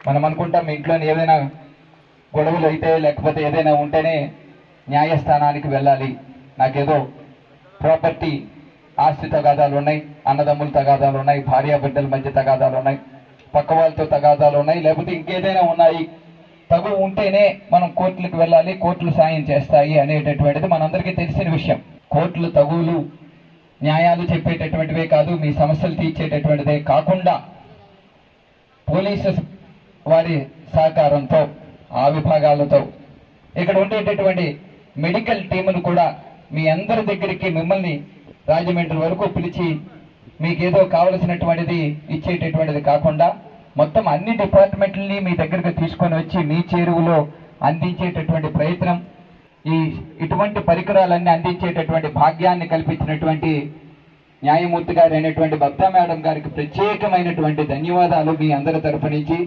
మనం అనుకుంటాం ఇంట్లో ఏదైనా గొడవలు అయితే లేకపోతే ఏదైనా ఉంటేనే న్యాయస్థానానికి వెళ్ళాలి, నాకేదో ప్రాపర్టీ ఆస్తి తగాదాలు ఉన్నాయి, అన్నదమ్ముల తగాదాలు ఉన్నాయి, భార్యాబిడ్డల మధ్య తగాదాలు ఉన్నాయి, పక్క వాళ్ళతో తగాదాలు ఉన్నాయి, లేకపోతే ఇంకేదైనా ఉన్నాయి, తగు ఉంటేనే మనం కోర్టులకు వెళ్ళాలి, కోర్టులు సాయం చేస్తాయి అనేటటువంటిది మనందరికీ తెలిసిన విషయం. కోర్టులు తగులు న్యాయాలు చెప్పేటటువంటివే కాదు, మీ సమస్యలు తీర్చేటటువంటిదే కాకుండా పోలీసు వారి సహకారంతో ఆ విభాగాలతో ఇక్కడ ఉండేటటువంటి మెడికల్ టీములు కూడా మీ అందరి దగ్గరికి మిమ్మల్ని రాజమండ్రి వరకు పిలిచి మీకేదో కావలసినటువంటిది ఇచ్చేటటువంటిది కాకుండా మొత్తం అన్ని డిపార్ట్మెంట్లని మీ దగ్గరకు తీసుకొని వచ్చి మీ చేరువలో అందించేటటువంటి ప్రయత్నం, ఇటువంటి పరికరాలన్నీ అందించేటటువంటి భాగ్యాన్ని కల్పించినటువంటి న్యాయమూర్తి గారు అయినటువంటి బబ్దా మేడం గారికి ప్రత్యేకమైనటువంటి ధన్యవాదాలు మీ అందరి తరఫు నుంచి.